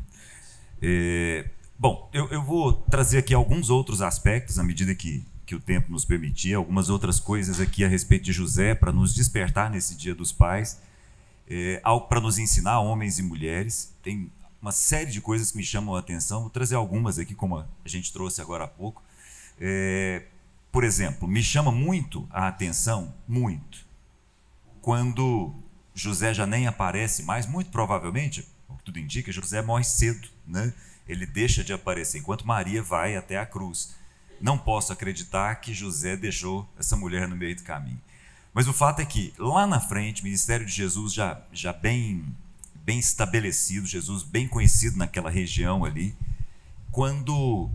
Bom, eu vou trazer aqui alguns outros aspectos, à medida que o tempo nos permitir, algumas outras coisas aqui a respeito de José, para nos despertar nesse Dia dos Pais. Algo para nos ensinar, homens e mulheres. Tem uma série de coisas que me chamam a atenção. Vou trazer algumas aqui, como a gente trouxe agora há pouco. Por exemplo, me chama muito a atenção, quando José já nem aparece mais, muito provavelmente, o que tudo indica, José morre cedo, né? Ele deixa de aparecer, enquanto Maria vai até a cruz. Não posso acreditar que José deixou essa mulher no meio do caminho. Mas o fato é que, lá na frente, o ministério de Jesus já bem estabelecido, Jesus bem conhecido naquela região ali, quando,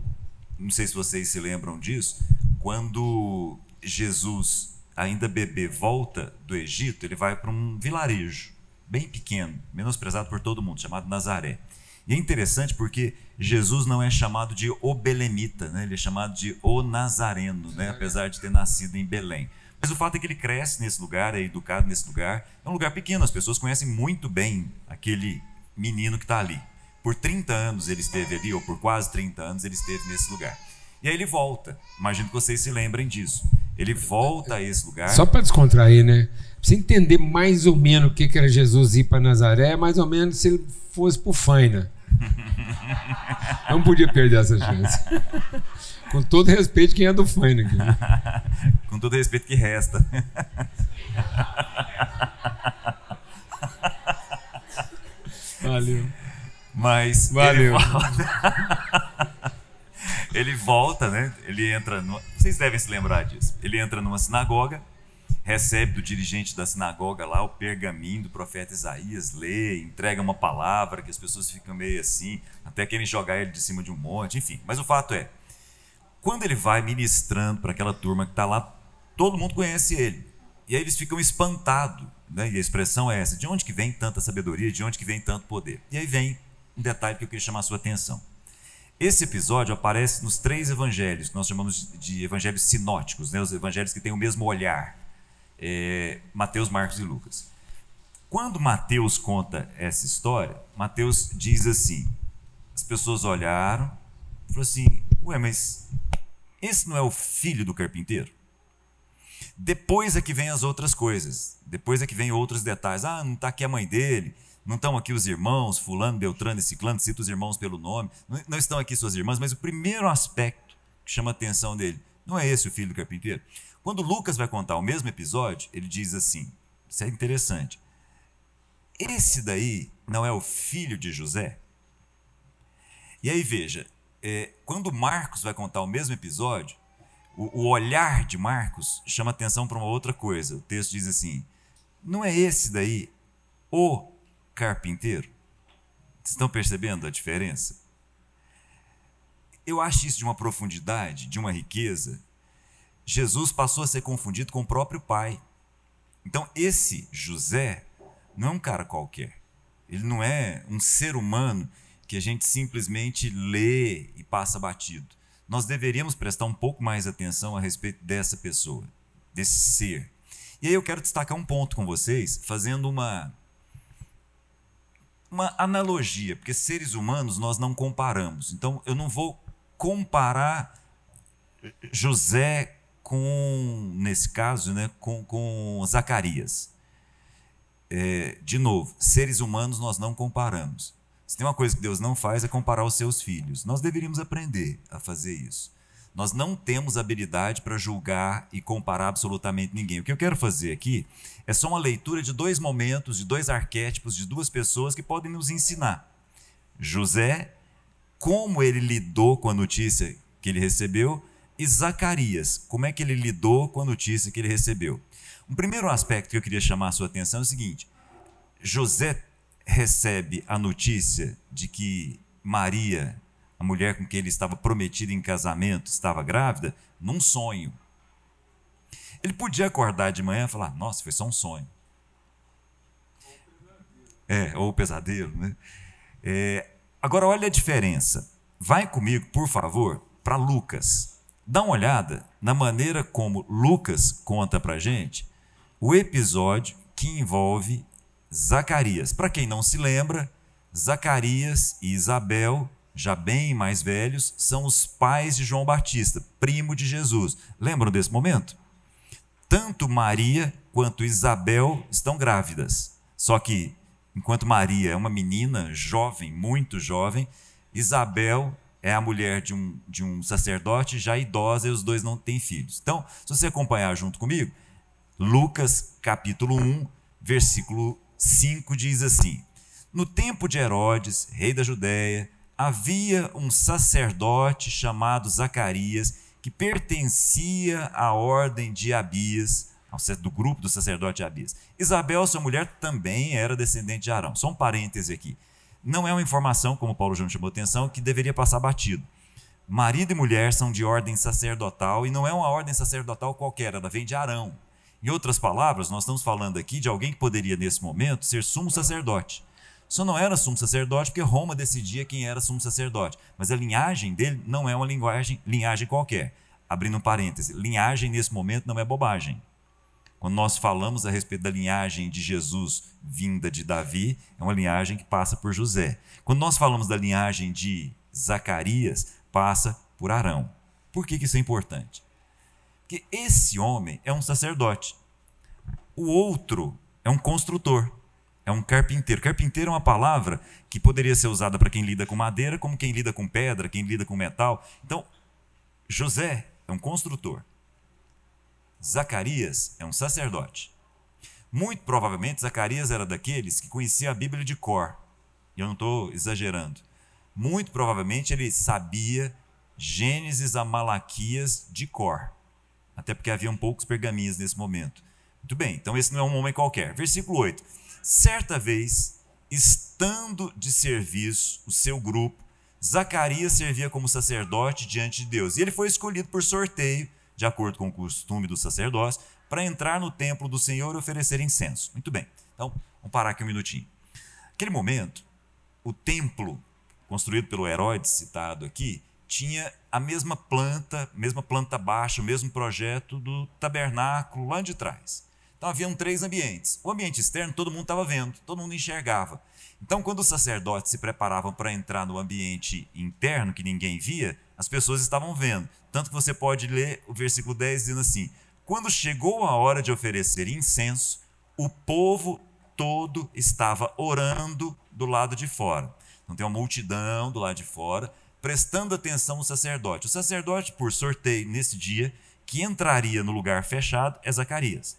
não sei se vocês se lembram disso, quando Jesus, ainda bebê, volta do Egito, ele vai para um vilarejo bem pequeno, menosprezado por todo mundo, chamado Nazaré. E é interessante porque Jesus não é chamado de o belemita, né? Ele é chamado de o nazareno, né? Apesar de ter nascido em Belém. Mas o fato é que ele cresce nesse lugar, é educado nesse lugar. É um lugar pequeno, as pessoas conhecem muito bem aquele menino que está ali. Por 30 anos ele esteve ali, ou por quase 30 anos ele esteve nesse lugar. E aí ele volta. Imagino que vocês se lembrem disso. Ele volta a esse lugar. Só para descontrair, né? Pra você entender mais ou menos o que era Jesus ir para Nazaré, mais ou menos se ele fosse para o Faina. Não podia perder essa chance. Com todo respeito, quem é do Faina aqui. Com todo respeito que resta. Valeu. Mas valeu. Ele volta, né? Ele entra vocês devem se lembrar disso. Ele entra numa sinagoga, recebe do dirigente da sinagoga lá o pergaminho do profeta Isaías, lê, entrega uma palavra que as pessoas ficam meio assim, até querem jogar ele de cima de um monte, enfim. Mas o fato é, quando ele vai ministrando para aquela turma que está lá, todo mundo conhece ele. E aí eles ficam espantados, né? E a expressão é essa: de onde que vem tanta sabedoria, de onde que vem tanto poder? E aí vem um detalhe que eu queria chamar a sua atenção. Esse episódio aparece nos 3 evangelhos, que nós chamamos de evangelhos sinóticos, né? Os evangelhos que têm o mesmo olhar, Mateus, Marcos e Lucas. Quando Mateus conta essa história, Mateus diz assim: as pessoas olharam e falaram assim, ué, mas esse não é o filho do carpinteiro? Depois é que vem as outras coisas, depois é que vem outros detalhes. Não está aqui a mãe dele, não estão aqui os irmãos, fulano, beltrano e ciclano, cita os irmãos pelo nome, não estão aqui suas irmãs, mas o primeiro aspecto que chama a atenção dele, não é esse o filho do carpinteiro? Quando Lucas vai contar o mesmo episódio, ele diz assim, isso é interessante, esse daí não é o filho de José? E aí veja, quando Marcos vai contar o mesmo episódio, o olhar de Marcos chama atenção para uma outra coisa. O texto diz assim, não é esse daí o carpinteiro? Vocês estão percebendo a diferença? Eu acho isso de uma profundidade, de uma riqueza. Jesus passou a ser confundido com o próprio pai. Então esse José não é um cara qualquer. Ele não é um ser humano que a gente simplesmente lê e passa batido. Nós deveríamos prestar um pouco mais atenção a respeito dessa pessoa, desse ser. E aí eu quero destacar um ponto com vocês, fazendo uma uma analogia, porque seres humanos nós não comparamos. Então, eu não vou comparar José com, nesse caso, né, com Zacarias. De novo, seres humanos nós não comparamos. Se tem uma coisa que Deus não faz é comparar os seus filhos. Nós deveríamos aprender a fazer isso. Nós não temos habilidade para julgar e comparar absolutamente ninguém. O que eu quero fazer aqui é só uma leitura de dois momentos, de dois arquétipos, de duas pessoas que podem nos ensinar. José, como ele lidou com a notícia que ele recebeu, e Zacarias, como é que ele lidou com a notícia que ele recebeu. Um primeiro aspecto que eu queria chamar a sua atenção é o seguinte: José recebe a notícia de que Maria, a mulher com quem ele estava prometido em casamento, estava grávida, num sonho. Ele podia acordar de manhã e falar: nossa, foi só um sonho. Ou pesadelo, né? Agora, olha a diferença. Vai comigo, por favor, para Lucas. Dá uma olhada na maneira como Lucas conta para a gente o episódio que envolve Zacarias. Para quem não se lembra, Zacarias e Isabel, já bem mais velhos, são os pais de João Batista, primo de Jesus. Lembram desse momento? Tanto Maria quanto Isabel estão grávidas. Só que, enquanto Maria é uma menina jovem, muito jovem, Isabel é a mulher de um sacerdote já idosa e os dois não têm filhos. Então, se você acompanhar junto comigo, Lucas capítulo 1, versículo 5 diz assim: no tempo de Herodes, rei da Judéia, havia um sacerdote chamado Zacarias, que pertencia à ordem de Abias, do grupo do sacerdote Abias. Isabel, sua mulher, também era descendente de Arão. Só um parêntese aqui. Não é uma informação, como Paulo Júnior chamou a atenção, que deveria passar batido. Marido e mulher são de ordem sacerdotal, e não é uma ordem sacerdotal qualquer, ela vem de Arão. Em outras palavras, nós estamos falando aqui de alguém que poderia, nesse momento, ser sumo sacerdote. Só não era sumo sacerdote porque Roma decidia quem era sumo sacerdote. Mas a linhagem dele não é uma linhagem qualquer. Abrindo um parêntese, linhagem nesse momento não é bobagem. Quando nós falamos a respeito da linhagem de Jesus vinda de Davi, é uma linhagem que passa por José. Quando nós falamos da linhagem de Zacarias, passa por Arão. Por que isso é importante? Porque esse homem é um sacerdote. O outro é um construtor. É um carpinteiro. Carpinteiro é uma palavra que poderia ser usada para quem lida com madeira, como quem lida com pedra, quem lida com metal. Então, José é um construtor. Zacarias é um sacerdote. Muito provavelmente, Zacarias era daqueles que conhecia a Bíblia de cor. E eu não estou exagerando. Muito provavelmente ele sabia Gênesis a Malaquias de cor. Até porque haviam poucos pergaminhos nesse momento. Muito bem, então esse não é um homem qualquer. Versículo 8. Certa vez, estando de serviço o seu grupo, Zacarias servia como sacerdote diante de Deus. E ele foi escolhido por sorteio, de acordo com o costume do sacerdócio, para entrar no templo do Senhor e oferecer incenso. Muito bem, então vamos parar aqui um minutinho. Naquele momento, o templo construído pelo Herodes, citado aqui, tinha a mesma planta baixa, o mesmo projeto do tabernáculo lá de trás. Então haviam 3 ambientes. O ambiente externo todo mundo estava vendo, todo mundo enxergava. Então quando os sacerdotes se preparavam para entrar no ambiente interno, que ninguém via, as pessoas estavam vendo. Tanto que você pode ler o versículo 10 dizendo assim: quando chegou a hora de oferecer incenso, o povo todo estava orando do lado de fora. Então tem uma multidão do lado de fora, prestando atenção ao sacerdote. O sacerdote, por sorteio, nesse dia, que entraria no lugar fechado, é Zacarias.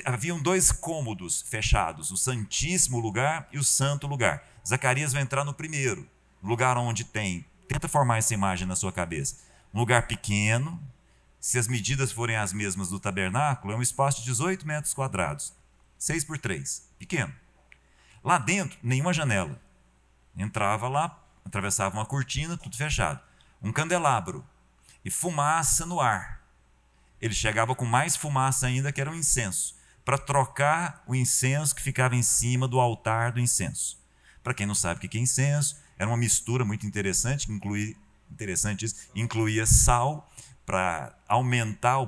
Haviam 2 cômodos fechados, o santíssimo lugar e o santo lugar. Zacarias vai entrar no primeiro, lugar onde tem, tenta formar essa imagem na sua cabeça, um lugar pequeno, se as medidas forem as mesmas do tabernáculo, é um espaço de 18 metros quadrados, 6 por 3, pequeno. Lá dentro, nenhuma janela. Entrava lá, atravessava uma cortina, tudo fechado. Um candelabro e fumaça no ar. Ele chegava com mais fumaça ainda, que era o incenso, para trocar o incenso que ficava em cima do altar do incenso. Para quem não sabe o que é incenso, era uma mistura muito interessante, que incluía sal, para aumentar o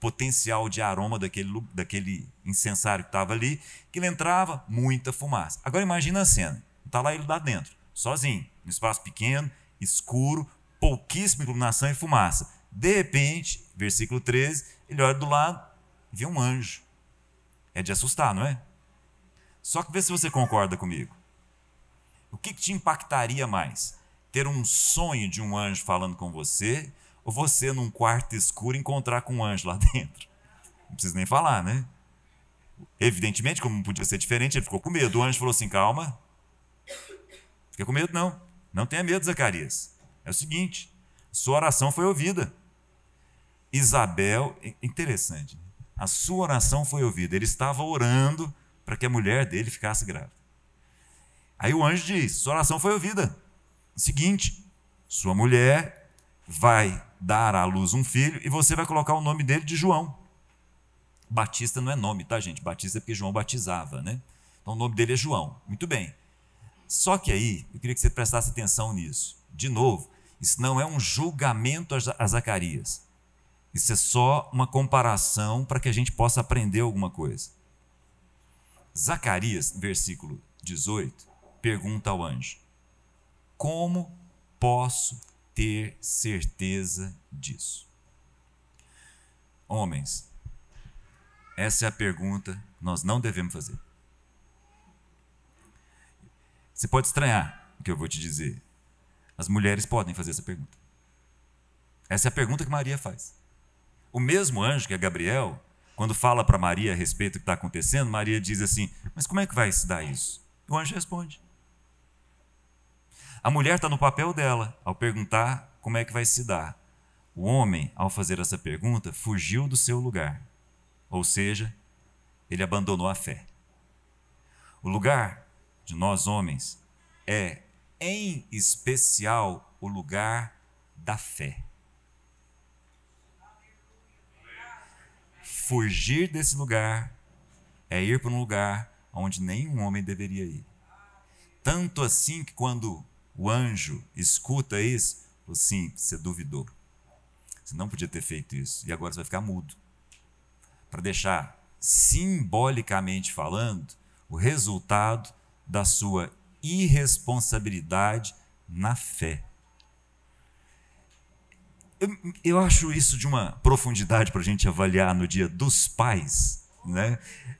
potencial de aroma daquele incensário que estava ali, que ele entrava muita fumaça. Agora imagina a cena, está lá ele lá dentro, sozinho, num espaço pequeno, escuro, pouquíssima iluminação e fumaça. De repente, versículo 13, ele olha do lado e vê um anjo. É de assustar, não é? Só que vê se você concorda comigo. O que te impactaria mais? Ter um sonho de um anjo falando com você, ou você num quarto escuro encontrar com um anjo lá dentro? Não precisa nem falar, né? Evidentemente, como não podia ser diferente, ele ficou com medo. O anjo falou assim, calma. Fica com medo não. Não tenha medo, Zacarias. É o seguinte, sua oração foi ouvida. Isabel, interessante, a sua oração foi ouvida. Ele estava orando para que a mulher dele ficasse grávida. Aí o anjo diz, sua oração foi ouvida. Seguinte, sua mulher vai dar à luz um filho e você vai colocar o nome dele de João. Batista não é nome, tá, gente? Batista é porque João batizava, né? Então o nome dele é João. Muito bem. Só que aí, eu queria que você prestasse atenção nisso. De novo, isso não é um julgamento a Zacarias. Isso é só uma comparação para que a gente possa aprender alguma coisa. Zacarias, versículo 18, pergunta ao anjo: como posso ter certeza disso? Homens, essa é a pergunta que nós não devemos fazer. Você pode estranhar o que eu vou te dizer. As mulheres podem fazer essa pergunta. Essa é a pergunta que Maria faz. O mesmo anjo que é Gabriel, quando fala para Maria a respeito do que está acontecendo, Maria diz assim, mas como é que vai se dar isso? O anjo responde. A mulher está no papel dela ao perguntar como é que vai se dar. O homem, ao fazer essa pergunta, fugiu do seu lugar. Ou seja, ele abandonou a fé. O lugar de nós homens é, em especial, o lugar da fé. Fugir desse lugar é ir para um lugar onde nenhum homem deveria ir. Tanto assim que quando o anjo escuta isso, falou assim, você duvidou. Você não podia ter feito isso. E agora você vai ficar mudo. Para deixar, simbolicamente falando, o resultado da sua irresponsabilidade na fé. Eu acho isso de uma profundidade para a gente avaliar no dia dos pais, né?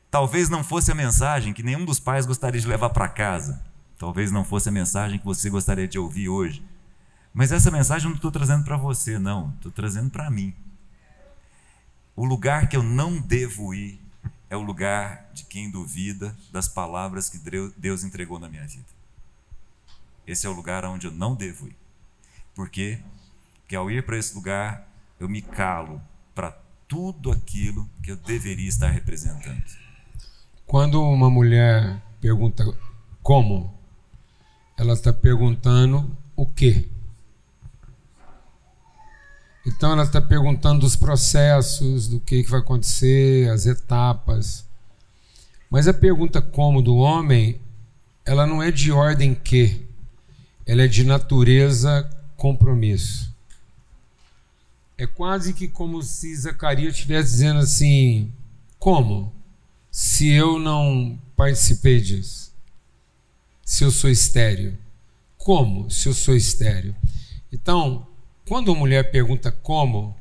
Talvez não fosse a mensagem que nenhum dos pais gostaria de levar para casa. Talvez não fosse a mensagem que você gostaria de ouvir hoje. Mas essa mensagem eu não estou trazendo para você, não. Estou trazendo para mim. O lugar que eu não devo ir é o lugar de quem duvida das palavras que Deus entregou na minha vida. Esse é o lugar onde eu não devo ir. Por quê? Porque ao ir para esse lugar, eu me calo para tudo aquilo que eu deveria estar representando. Quando uma mulher pergunta como, ela está perguntando o quê? Então ela está perguntando dos processos, do que vai acontecer, as etapas. Mas a pergunta como do homem, ela não é de ordem que, ela é de natureza compromisso. É quase que como se Zacarias estivesse dizendo assim, como? Se eu não participei disso? Se eu sou estéril? Como se eu sou estéril? Então, quando uma mulher pergunta como,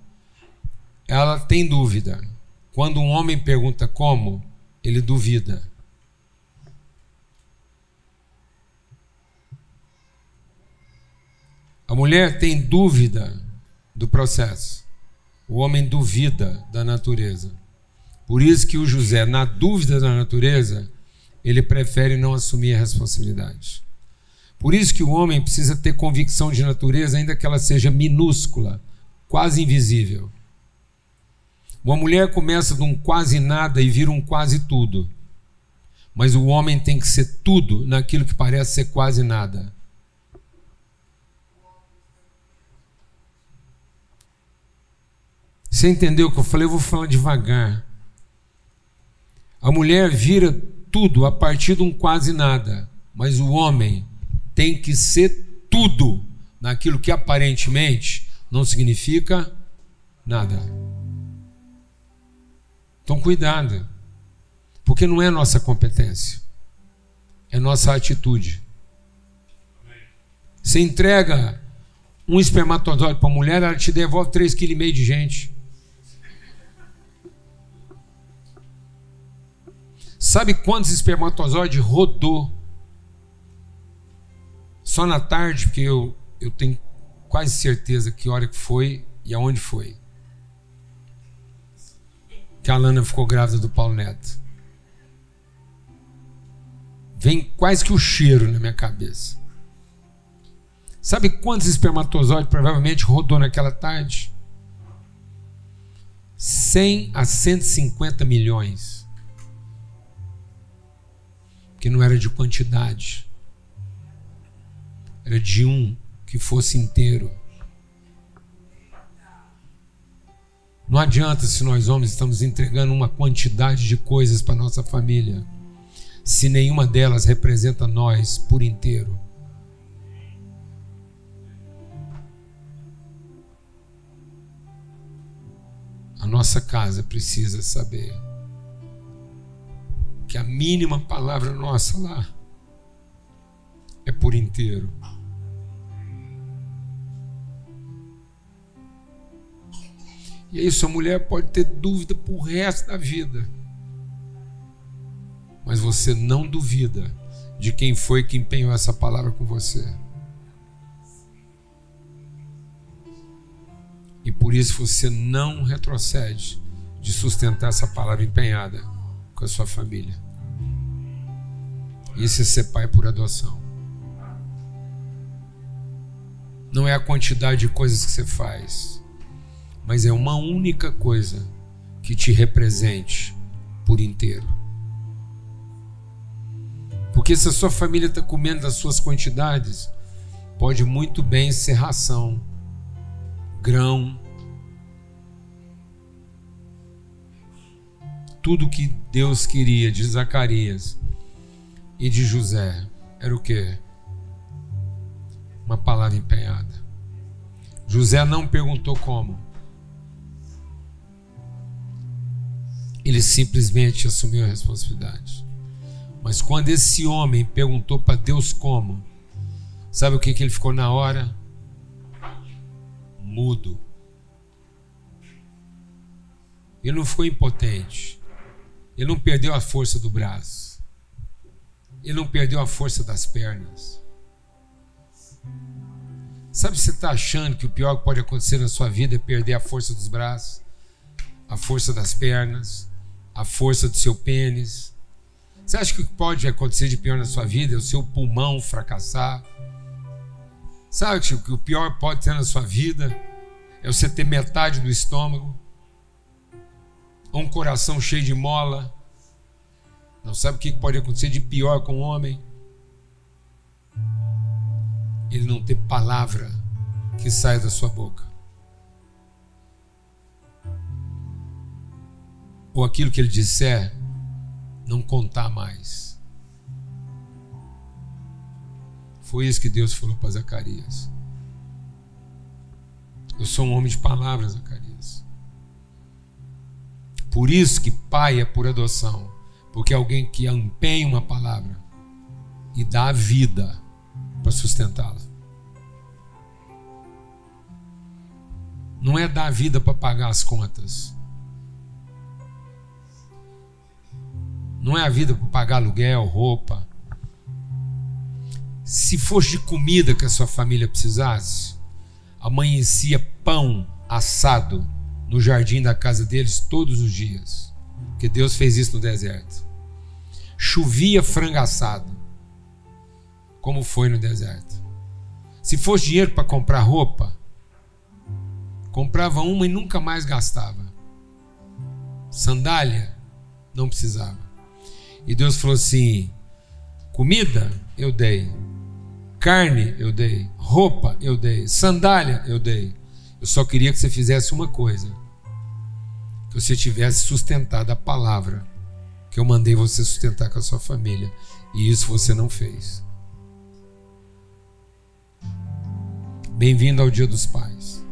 ela tem dúvida. Quando um homem pergunta como, ele duvida. A mulher tem dúvida do processo. O homem duvida da natureza. Por isso que o José, na dúvida da natureza, ele prefere não assumir a responsabilidade. Por isso que o homem precisa ter convicção de natureza, ainda que ela seja minúscula, quase invisível. Uma mulher começa de um quase nada e vira um quase tudo. Mas o homem tem que ser tudo naquilo que parece ser quase nada. Você entendeu o que eu falei? Eu vou falar devagar. A mulher vira tudo a partir de um quase nada, mas o homem tem que ser tudo naquilo que aparentemente não significa Nada. Então cuidado, porque não é nossa competência, é nossa atitude. Você entrega um espermatozoide para a mulher, ela te devolve 3,5 kg de gente. Sabe quantos espermatozoides rodou só na tarde? Porque eu tenho quase certeza que hora que foi e aonde foi que a Alana ficou grávida do Paulo Neto. Vem quase que o cheiro na minha cabeça. Sabe quantos espermatozoides provavelmente rodou naquela tarde? 100 a 150 milhões. Que não era de quantidade, era de um que fosse inteiro. Não adianta se nós homens estamos entregando uma quantidade de coisas para nossa família, se nenhuma delas representa nós por inteiro. A nossa casa precisa saber que a mínima palavra nossa lá é por inteiro. E aí sua mulher pode ter dúvida pro resto da vida, mas você não duvida de quem foi que empenhou essa palavra com você. E por isso você não retrocede de sustentar essa palavra empenhada com a sua família. Isso é ser pai por adoção. Não é a quantidade de coisas que você faz, mas é uma única coisa que te represente por inteiro. Porque se a sua família está comendo das suas quantidades, pode muito bem ser ração, grão, tudo que Deus queria de Zacarias e de José era o quê? Uma palavra empenhada. José não perguntou como. Ele simplesmente assumiu a responsabilidade. Mas quando esse homem perguntou para Deus como, sabe o que ele ficou na hora? Mudo. Ele não ficou impotente. Ele não perdeu a força do braço. Ele não perdeu a força das pernas. Sabe, você está achando que o pior que pode acontecer na sua vida é perder a força dos braços, a força das pernas, a força do seu pênis? Você acha que o que pode acontecer de pior na sua vida é o seu pulmão fracassar? Sabe que o pior que pode ter na sua vida é você ter metade do estômago? Ou um coração cheio de mola? Não sabe o que pode acontecer de pior com o homem? Ele não ter palavra que saia da sua boca. Ou aquilo que ele disser, não contar mais. Foi isso que Deus falou para Zacarias. Eu sou um homem de palavras, Zacarias. Por isso que pai é por adoção. Porque é alguém que empenha uma palavra e dá a vida para sustentá-la. Não é dar a vida para pagar as contas. Não é a vida para pagar aluguel, roupa. Se fosse de comida que a sua família precisasse, amanhecia pão assado no jardim da casa deles todos os dias. Porque Deus fez isso no deserto. Chovia frango assado, como foi no deserto. Se fosse dinheiro para comprar roupa, comprava uma e nunca mais gastava. Sandália, não precisava. E Deus falou assim: comida eu dei, carne eu dei, roupa eu dei, sandália eu dei. Eu só queria que você fizesse uma coisa: que você tivesse sustentado a palavra que eu mandei você sustentar com a sua família. E isso você não fez. Bem-vindo ao Dia dos Pais.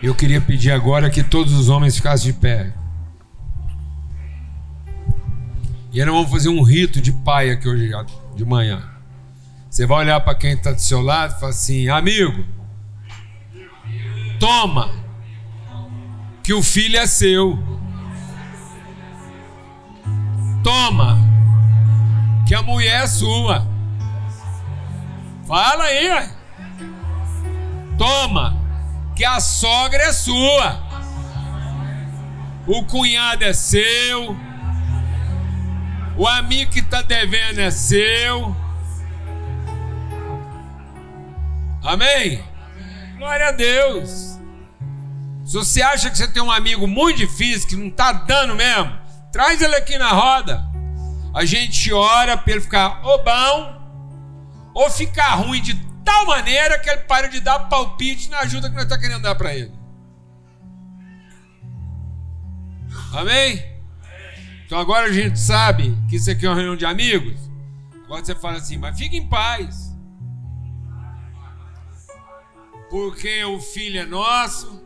Eu queria pedir agora que todos os homens ficassem de pé. E aí nós vamos fazer um rito de pai aqui hoje de manhã. Você vai olhar para quem está do seu lado e falar assim: amigo, toma, que o filho é seu. Toma, que a mulher é sua. Fala aí, ó. Toma, que a sogra é sua. O cunhado é seu. O amigo que está devendo é seu. Amém? Glória a Deus. Se você acha que você tem um amigo muito difícil, que não está dando mesmo, traz ele aqui na roda. A gente ora para ele ficar ou bom, ou ficar ruim de tal maneira que ele pare de dar palpite na ajuda que nós estamos querendo dar para ele. Amém? Então agora a gente sabe que isso aqui é uma reunião de amigos. Agora você fala assim: mas fique em paz, porque o filho é nosso,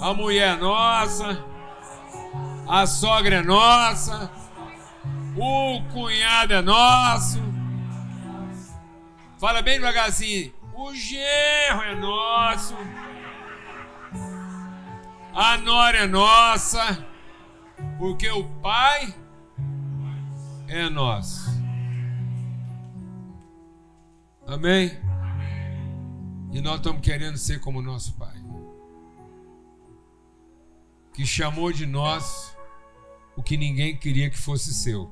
a mulher é nossa, a sogra é nossa, o cunhado é nosso. Fala bem devagarzinho: o genro é nosso, a nora é nossa, porque o pai é nosso. Amém? E nós estamos querendo ser como nosso pai, que chamou de nós o que ninguém queria que fosse seu.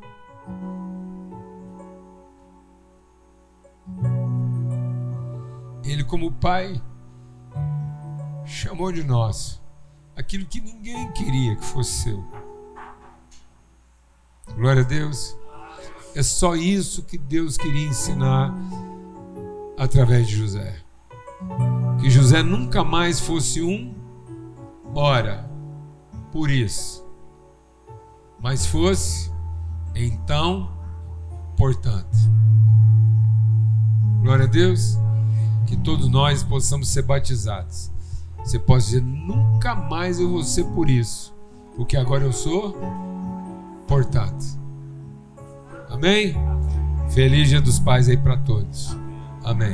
Ele, como pai, chamou de nós aquilo que ninguém queria que fosse seu. Glória a Deus. É só isso que Deus queria ensinar através de José. Que José nunca mais fosse ora, por isso, mas fosse então, portanto. Glória a Deus. Que todos nós possamos ser batizados. Você pode dizer: nunca mais eu vou ser por isso, porque agora eu sou portanto. Amém? Feliz Dia dos Pais aí para todos. Amém.